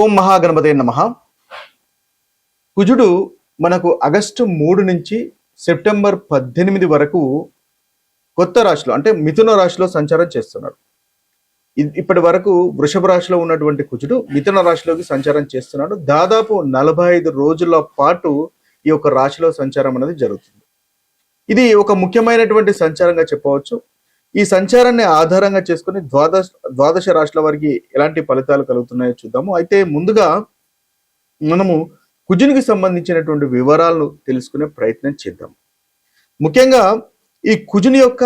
ఓం మహాగణపతే నమః. కుజుడు మనకు ఆగస్టు 3 నుంచి సెప్టెంబర్ 18 వరకు కొత్త రాశిలో అంటే మిథున రాశిలో సంచారం చేస్తున్నాడు. ఇప్పటి వరకు వృషభ రాశిలో ఉన్నటువంటి కుజుడు మిథున రాశిలోకి సంచారం చేస్తున్నాడు. దాదాపు 45 రోజుల పాటు ఈ యొక్క రాశిలో సంచారం అనేది జరుగుతుంది. ఇది ఒక ముఖ్యమైనటువంటి సంచారంగా చెప్పవచ్చు. ఈ సంచారాన్ని ఆధారంగా చేసుకుని ద్వాదశ రాశుల వారికి ఎలాంటి ఫలితాలు కలుగుతున్నాయో చూద్దాము. అయితే ముందుగా మనము కుజునికి సంబంధించినటువంటి వివరాలను తెలుసుకునే ప్రయత్నం చేద్దాం. ముఖ్యంగా ఈ కుజుని యొక్క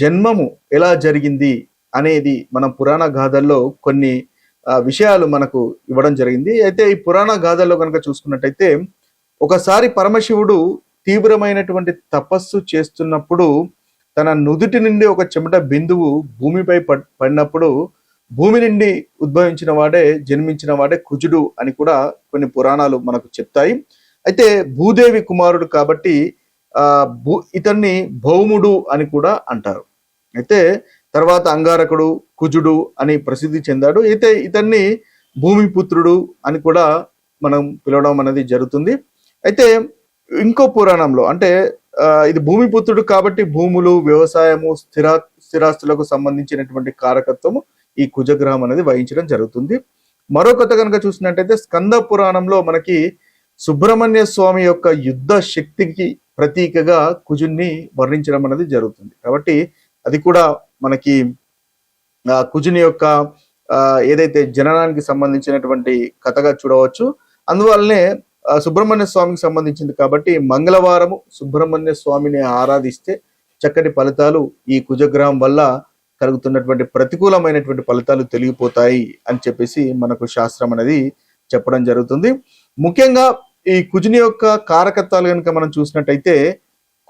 జన్మము ఎలా జరిగింది అనేది మనం పురాణ గాథల్లో కొన్ని విషయాలు మనకు ఇవ్వడం జరిగింది. అయితే ఈ పురాణ గాథల్లో కనుక చూసుకున్నట్టయితే ఒకసారి పరమశివుడు తీవ్రమైనటువంటి తపస్సు చేస్తున్నప్పుడు తన నుదుటి నుండి ఒక చెమట బిందువు భూమిపై పడినప్పుడు భూమి నుండి ఉద్భవించిన వాడే జన్మించిన వాడే కుజుడు అని కూడా కొన్ని పురాణాలు మనకు చెప్తాయి. అయితే భూదేవి కుమారుడు కాబట్టి ఇతన్ని భౌముడు అని కూడా అంటారు. అయితే తర్వాత అంగారకుడు కుజుడు అని ప్రసిద్ధి చెందాడు. అయితే ఇతన్ని భూమిపుత్రుడు అని కూడా మనం పిలవడం అనేది జరుగుతుంది. అయితే ఇంకో పురాణంలో అంటే ఇది భూమిపుత్రుడు కాబట్టి భూములు, వ్యవసాయము, స్థిరాస్తులకు సంబంధించినటువంటి కారకత్వము ఈ కుజగ్రహం అనేది వహించడం జరుగుతుంది. మరో కథ కనుక చూసినట్టయితే స్కంద పురాణంలో మనకి సుబ్రహ్మణ్య స్వామి యొక్క యుద్ధ శక్తికి ప్రతీకగా కుజుని వర్ణించడం అనేది జరుగుతుంది. కాబట్టి అది కూడా మనకి కుజుని యొక్క ఏదైతే జననానికి సంబంధించినటువంటి కథగా చూడవచ్చు. అందువల్లనే సుబ్రహ్మణ్య స్వామికి సంబంధించింది కాబట్టి మంగళవారము సుబ్రహ్మణ్య స్వామిని ఆరాధిస్తే చక్కటి ఫలితాలు ఈ కుజగ్రహం వల్ల కలుగుతున్నటువంటి ప్రతికూలమైనటువంటి ఫలితాలు తొలగిపోతాయి అని చెప్పేసి మనకు శాస్త్రం అనేది చెప్పడం జరుగుతుంది. ముఖ్యంగా ఈ కుజుని యొక్క కారకత్వాలు కనుక మనం చూసినట్టయితే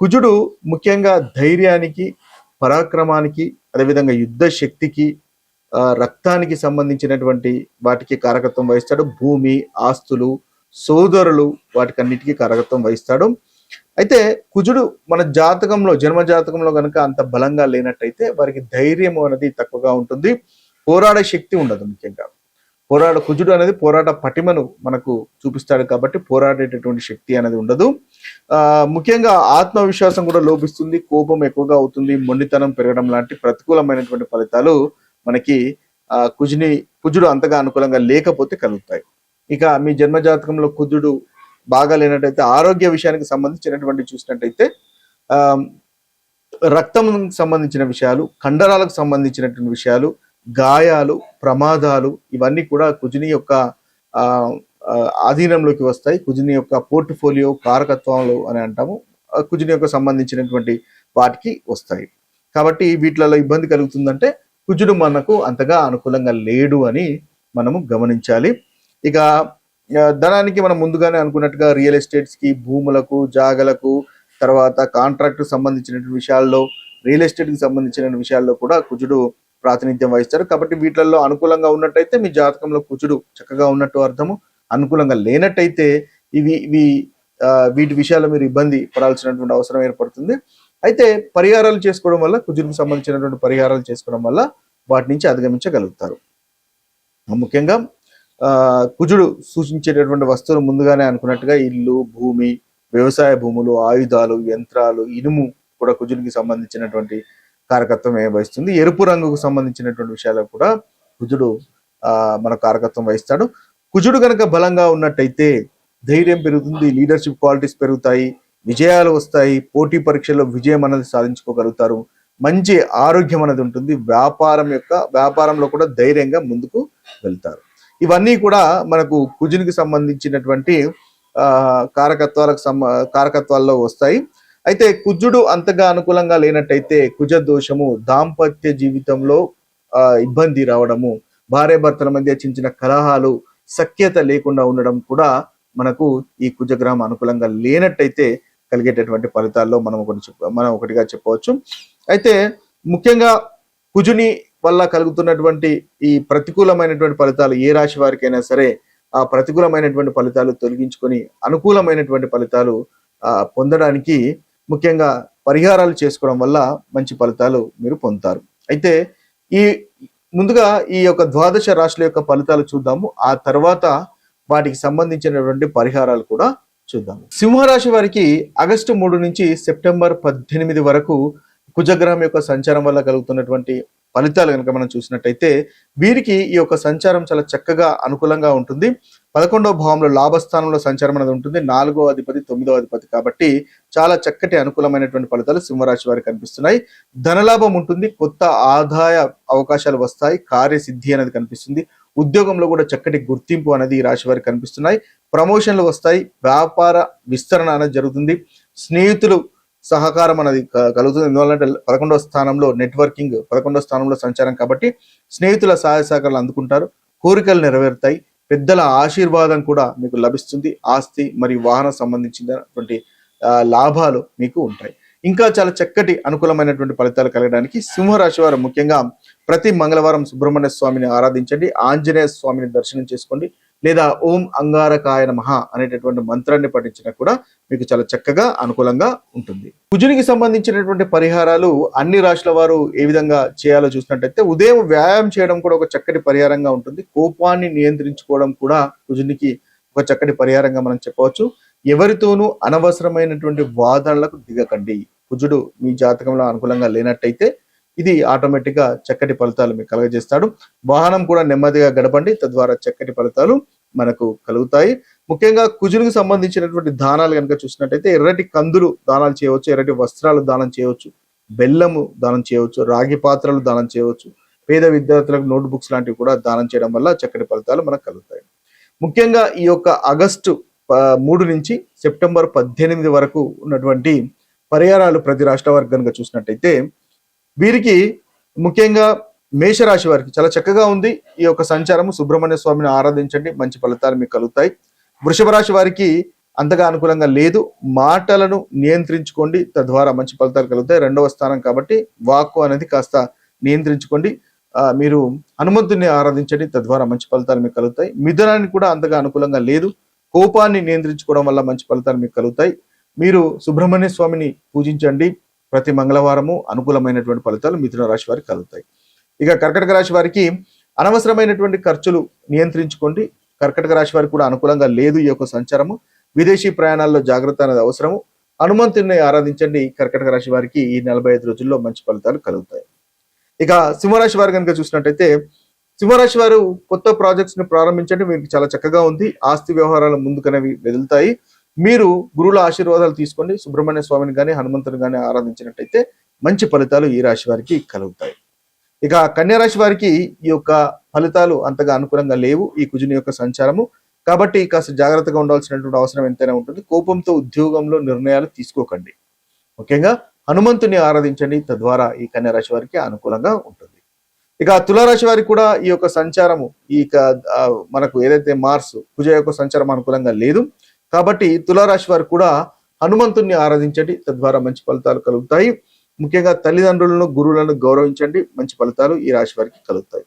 కుజుడు ముఖ్యంగా ధైర్యానికి, పరాక్రమానికి, అదేవిధంగా యుద్ధ శక్తికి, రక్తానికి సంబంధించినటువంటి వాటికి కారకత్వం వహిస్తాడు. భూమి, ఆస్తులు, సోదరులు వాటికన్నిటికీ కారకత్వం వహిస్తాడు. అయితే కుజుడు మన జాతకంలో జన్మ జాతకంలో కనుక అంత బలంగా లేనట్టయితే వారికి ధైర్యం అనేది తక్కువగా ఉంటుంది, పోరాడే శక్తి ఉండదు. ముఖ్యంగా కుజుడు అనేది పోరాట పటిమను మనకు చూపిస్తాడు కాబట్టి పోరాడేటటువంటి శక్తి అనేది ఉండదు. ముఖ్యంగా ఆత్మవిశ్వాసం కూడా లోపిస్తుంది, కోపం ఎక్కువగా అవుతుంది, మొండితనం పెరగడం లాంటి ప్రతికూలమైనటువంటి ఫలితాలు మనకి కుజుడు అంతగా అనుకూలంగా లేకపోతే కలుగుతాయి. ఇక మీ జన్మ జాతకంలో కుజుడు బాగా లేనట్టయితే ఆరోగ్య విషయానికి సంబంధించినటువంటి చూసినట్టయితే రక్తం సంబంధించిన విషయాలు, కండరాలకు సంబంధించినటువంటి విషయాలు, గాయాలు, ప్రమాదాలు ఇవన్నీ కూడా కుజుని యొక్క ఆధీనంలోకి వస్తాయి. కుజుని యొక్క పోర్ట్ఫోలియో కారకత్వాలు అని అంటాము. కుజుని యొక్క సంబంధించినటువంటి వాటికి వస్తాయి. కాబట్టి వీటిలలో ఇబ్బంది కలుగుతుందంటే కుజుడు మనకు అంతగా అనుకూలంగా లేడు అని మనము గమనించాలి. ఇక ధనానికి మనం ముందుగానే అనుకున్నట్టుగా రియల్ ఎస్టేట్స్ కి, భూములకు, జాగలకు, తర్వాత కాంట్రాక్ట్ సంబంధించినటువంటి విషయాల్లో, రియల్ ఎస్టేట్ కి సంబంధించిన విషయాల్లో కూడా కుజుడు ప్రాతినిధ్యం వహిస్తారు. కాబట్టి వీటిల్లో అనుకూలంగా ఉన్నట్టయితే మీ జాతకంలో కుజుడు చక్కగా ఉన్నట్టు అర్థము. అనుకూలంగా లేనట్టయితే వీటి విషయాల్లో మీరు ఇబ్బంది పడాల్సినటువంటి అవసరం ఏర్పడుతుంది. అయితే పరిహారాలు చేసుకోవడం వల్ల, కుజుడికి సంబంధించినటువంటి పరిహారాలు చేసుకోవడం వల్ల వాటి నుంచి అధిగమించగలుగుతారు. ముఖ్యంగా కుజుడు సూచించేటటువంటి వస్తువులు ముందుగానే అనుకున్నట్టుగా ఇల్లు, భూమి, వ్యవసాయ భూములు, ఆయుధాలు, యంత్రాలు, ఇనుము కూడా కుజుడికి సంబంధించినటువంటి కారకత్వం వహిస్తుంది. ఎరుపు రంగుకు సంబంధించినటువంటి విషయాలకు కూడా కుజుడు మన కారకత్వం వహిస్తాడు. కుజుడు కనుక బలంగా ఉన్నట్టయితే ధైర్యం పెరుగుతుంది, లీడర్షిప్ క్వాలిటీస్ పెరుగుతాయి, విజయాలు వస్తాయి, పోటీ పరీక్షల్లో విజయం అనేది సాధించుకోగలుగుతారు, మంచి ఆరోగ్యం అనేది ఉంటుంది, వ్యాపారంలో కూడా ధైర్యంగా ముందుకు వెళ్తారు. ఇవన్నీ కూడా మనకు కుజునికి సంబంధించినటువంటి కారకత్వాల్లో వస్తాయి. అయితే కుజుడు అంతగా అనుకూలంగా లేనట్టయితే కుజ దోషము, దాంపత్య జీవితంలో ఇబ్బంది రావడము, భార్యాభర్తల మధ్య చిన్న కలహాలు, సఖ్యత లేకుండా ఉండడం కూడా మనకు ఈ కుజగ్రహం అనుకూలంగా లేనట్టయితే కలిగేటటువంటి ఫలితాల్లో మనం ఒకటిగా చెప్పవచ్చు. అయితే ముఖ్యంగా కుజుని వల్ల కలుగుతున్నటువంటి ఈ ప్రతికూలమైనటువంటి ఫలితాలు ఏ రాశి వారికైనా సరే ఆ ప్రతికూలమైనటువంటి ఫలితాలు తొలగించుకొని అనుకూలమైనటువంటి ఫలితాలు పొందడానికి ముఖ్యంగా పరిహారాలు చేసుకోవడం వల్ల మంచి ఫలితాలు మీరు పొందుతారు. అయితే ఈ ముందుగా ఈ యొక్క ద్వాదశ రాశుల యొక్క ఫలితాలు చూద్దాము. ఆ తర్వాత వాటికి సంబంధించినటువంటి పరిహారాలు కూడా చూద్దాము. సింహరాశి వారికి ఆగస్టు 3 నుంచి సెప్టెంబర్ 18 వరకు కుజగ్రహం యొక్క సంచారం వల్ల కలుగుతున్నటువంటి ఫలితాలు కనుక మనం చూసినట్టయితే వీరికి ఈ యొక్క సంచారం చాలా చక్కగా అనుకూలంగా ఉంటుంది. 11వ భావంలో లాభస్థానంలో సంచారం అనేది ఉంటుంది. 4వ అధిపతి 9వ అధిపతి కాబట్టి చాలా చక్కటి అనుకూలమైనటువంటి ఫలితాలు సింహరాశి వారికి కనిపిస్తున్నాయి. ధనలాభం ఉంటుంది, కొత్త ఆదాయ అవకాశాలు వస్తాయి, కార్యసిద్ధి అనేది కనిపిస్తుంది. ఉద్యోగంలో కూడా చక్కటి గుర్తింపు అనేది ఈ రాశి వారికి కనిపిస్తున్నాయి. ప్రమోషన్లు వస్తాయి, వ్యాపార విస్తరణ అనేది జరుగుతుంది, స్నేహితులు సహకారం అనేది కలుగుతుంది. ఎందువల్లంటే 11వ స్థానంలో నెట్వర్కింగ్, 11వ స్థానంలో సంచారం కాబట్టి స్నేహితుల సహాయ సహకారాలు అందుకుంటారు, కోరికలు నెరవేరుతాయి, పెద్దల ఆశీర్వాదం కూడా మీకు లభిస్తుంది, ఆస్తి మరియు వాహనం సంబంధించినటువంటి లాభాలు మీకు ఉంటాయి. ఇంకా చాలా చక్కటి అనుకూలమైనటువంటి ఫలితాలు కలగడానికి సింహరాశి వారు ముఖ్యంగా ప్రతి మంగళవారం సుబ్రహ్మణ్య స్వామిని ఆరాధించండి, ఆంజనేయ స్వామిని దర్శనం చేసుకోండి, లేదా ఓం అంగారకాయ నమః అనేటటువంటి మంత్రాన్ని పఠించినా కూడా మీకు చాలా చక్కగా అనుకూలంగా ఉంటుంది. కుజునికి సంబంధించినటువంటి పరిహారాలు అన్ని రాశుల వారు ఏ విధంగా చేయాలో చూసినట్టయితే ఉదయం వ్యాయామం చేయడం కూడా ఒక చక్కటి పరిహారంగా ఉంటుంది. కోపాన్ని నియంత్రించుకోవడం కూడా కుజునికి ఒక చక్కటి పరిహారంగా మనం చెప్పవచ్చు. ఎవరితోనూ అనవసరమైనటువంటి వాదనలకు దిగకండి. కుజుడు మీ జాతకంలో అనుకూలంగా లేనట్టయితే ఇది ఆటోమేటిక్ గా చక్కటి ఫలితాలు మీకు కలుగజేస్తాడు. వాహనం కూడా నెమ్మదిగా గడపండి, తద్వారా చక్కటి ఫలితాలు మనకు కలుగుతాయి. ముఖ్యంగా కుజునికి సంబంధించినటువంటి దానాలు కనుక చూసినట్టయితే ఎర్రటి కందులు దానాలు చేయవచ్చు, ఎర్రటి వస్త్రాలు దానం చేయవచ్చు, బెల్లము దానం చేయవచ్చు, రాగి పాత్రలు దానం చేయవచ్చు, పేద విద్యార్థులకు నోట్ బుక్స్ లాంటివి కూడా దానం చేయడం వల్ల చక్కటి ఫలితాలు మనకు కలుగుతాయి. ముఖ్యంగా ఈ యొక్క ఆగస్టు 3 నుంచి సెప్టెంబర్ 18 వరకు ఉన్నటువంటి పరిహారాలు ప్రతి రాష్ట్ర వారికి కనుక చూసినట్టయితే వీరికి ముఖ్యంగా మేషరాశి వారికి చాలా చక్కగా ఉంది. ఈ యొక్క సంచారము సుబ్రహ్మణ్య స్వామిని ఆరాధించండి, మంచి ఫలితాలు మీకు కలుగుతాయి. వృషభ రాశి వారికి అంతగా అనుకూలంగా లేదు, మాటలను నియంత్రించుకోండి, తద్వారా మంచి ఫలితాలు కలుగుతాయి. 2వ స్థానం కాబట్టి వాక్కు అనేది కాస్త నియంత్రించుకోండి. మీరు హనుమంతుని ఆరాధించండి, తద్వారా మంచి ఫలితాలు మీకు కలుగుతాయి. మిథునానికి కూడా అంతగా అనుకూలంగా లేదు, కోపాన్ని నియంత్రించుకోవడం వల్ల మంచి ఫలితాలు మీకు కలుగుతాయి. మీరు సుబ్రహ్మణ్య స్వామిని పూజించండి, ప్రతి మంగళవారము అనుకూలమైనటువంటి ఫలితాలు మిథున రాశి వారికి కలుగుతాయి. ఇక కర్కటక రాశి వారికి అనవసరమైనటువంటి ఖర్చులు నియంత్రించుకోండి. కర్కటక రాశి వారికి కూడా అనుకూలంగా లేదు ఈ యొక్క సంచారము. విదేశీ ప్రయాణాల్లో జాగ్రత్త అనేది అవసరము. హనుమంతుని ఆరాధించండి. కర్కటక రాశి వారికి ఈ 45 రోజుల్లో మంచి ఫలితాలు కలుగుతాయి. ఇక సింహరాశి వారి కనుక చూసినట్టయితే సింహరాశి వారు కొత్త ప్రాజెక్ట్స్ ని ప్రారంభించండి, మీకు చాలా చక్కగా ఉంది. ఆస్తి వ్యవహారాలు ముందుకనేవి వెదులుతాయి. మీరు గురువుల ఆశీర్వాదాలు తీసుకోండి. సుబ్రహ్మణ్య స్వామిని కానీ హనుమంతుని కానీ ఆరాధించినట్టయితే మంచి ఫలితాలు ఈ రాశి వారికి కలుగుతాయి. ఇక కన్యా రాశి వారికి ఈ యొక్క ఫలితాలు అంతగా అనుకూలంగా లేవు ఈ కుజుని యొక్క సంచారము. కాబట్టి కాస్త జాగ్రత్తగా ఉండాల్సినటువంటి అవసరం ఎంతైనా ఉంటుంది. కోపంతో ఉద్యోగంలో నిర్ణయాలు తీసుకోకండి. ముఖ్యంగా హనుమంతుని ఆరాధించండి, తద్వారా ఈ కన్యా రాశి వారికి అనుకూలంగా ఉంటుంది. ఇక తులారాశి వారికి కూడా ఈ యొక్క సంచారము మనకు ఏదైతే మార్స్ కుజ యొక్క సంచారం అనుకూలంగా లేదు. కాబట్టి తులారాశి వారు కూడా హనుమంతుని ఆరాధించండి, తద్వారా మంచి ఫలితాలు కలుగుతాయి. ముఖ్యంగా తల్లిదండ్రులను గురువులను గౌరవించండి, మంచి ఫలితాలు ఈ రాశి వారికి కలుగుతాయి.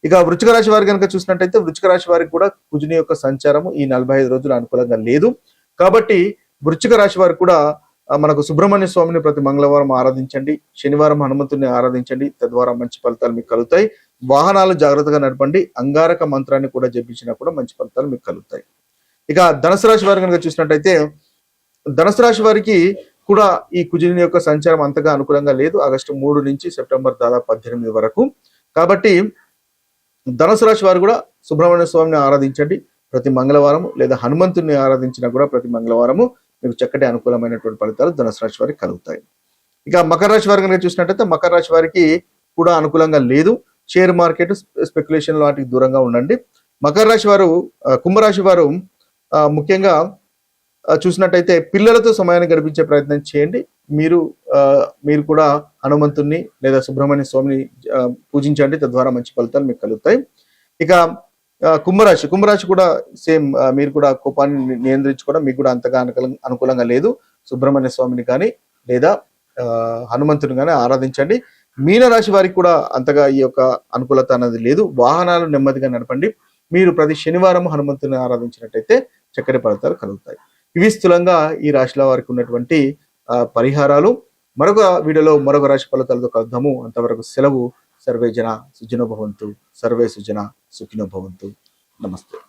ఇక వృశ్చిక రాశి వారి కనుక చూసినట్టయితే వృశ్చిక రాశి వారికి కూడా కుజుని యొక్క సంచారము ఈ 45 రోజులు అనుకూలంగా లేదు. కాబట్టి వృశ్చిక రాశి వారు కూడా మనకు సుబ్రహ్మణ్య స్వామిని ప్రతి మంగళవారం ఆరాధించండి, శనివారం హనుమంతుని ఆరాధించండి, తద్వారా మంచి ఫలితాలు మీకు కలుగుతాయి. వాహనాలు జాగ్రత్తగా నడపండి, అంగారక మంత్రాన్ని కూడా జపించినా కూడా మంచి ఫలితాలు మీకు కలుగుతాయి. ఇక ధనుసు రాశి వారి కనుక చూసినట్టయితే ధనుసు రాశి వారికి కూడా ఈ కుజుని యొక్క సంచారం అంతగా అనుకూలంగా లేదు ఆగస్టు 3 నుంచి సెప్టెంబర్ దాదాపు 18 వరకు. కాబట్టి ధనుసు రాశి వారు కూడా సుబ్రహ్మణ్య స్వామిని ఆరాధించండి ప్రతి మంగళవారం, లేదా హనుమంతుని ఆరాధించినా కూడా ప్రతి మంగళవారము మీకు చక్కటి అనుకూలమైనటువంటి ఫలితాలు ధనుసు రాశి వారికి కలుగుతాయి. ఇక మకర రాశి వారి కనుక చూసినట్టయితే మకర రాశి వారికి కూడా అనుకూలంగా లేదు. షేర్ మార్కెట్ స్పెక్యులేషన్ వాటికి దూరంగా ఉండండి. మకర రాశి వారు కుంభరాశి వారు ముఖ్యంగా చూసినట్టయితే పిల్లలతో సమయాన్ని గడిపించే ప్రయత్నం చేయండి. మీరు కూడా హనుమంతుని లేదా సుబ్రహ్మణ్య స్వామిని పూజించండి, తద్వారా మంచి ఫలితాలు మీకు కలుగుతాయి. ఇక కుంభరాశి కూడా సేమ్, మీరు కూడా కోపాన్ని నియంత్రించుకోవడం మీకు కూడా అంతగా అనుకూలంగా లేదు. సుబ్రహ్మణ్య స్వామిని కానీ లేదా హనుమంతుని కానీ ఆరాధించండి. మీనరాశి వారికి కూడా అంతగా ఈ యొక్క అనుకూలత అనేది లేదు. వాహనాలు నెమ్మదిగా నడపండి. మీరు ప్రతి శనివారం హనుమంతుని ఆరాధించినట్టయితే చక్కటి ఫలితాలు కలుగుతాయి. ఇవి స్థూలంగా ఈ రాశిలో వారికి ఉన్నటువంటి పరిహారాలు. మరొక వీడియోలో మరొక రాశి ఫలితాలతో కలుద్దాము. అంతవరకు సెలవు. సర్వే జన సుఖినో భవంతు, సర్వే సుజన సుఖినో భవంతు. నమస్తే.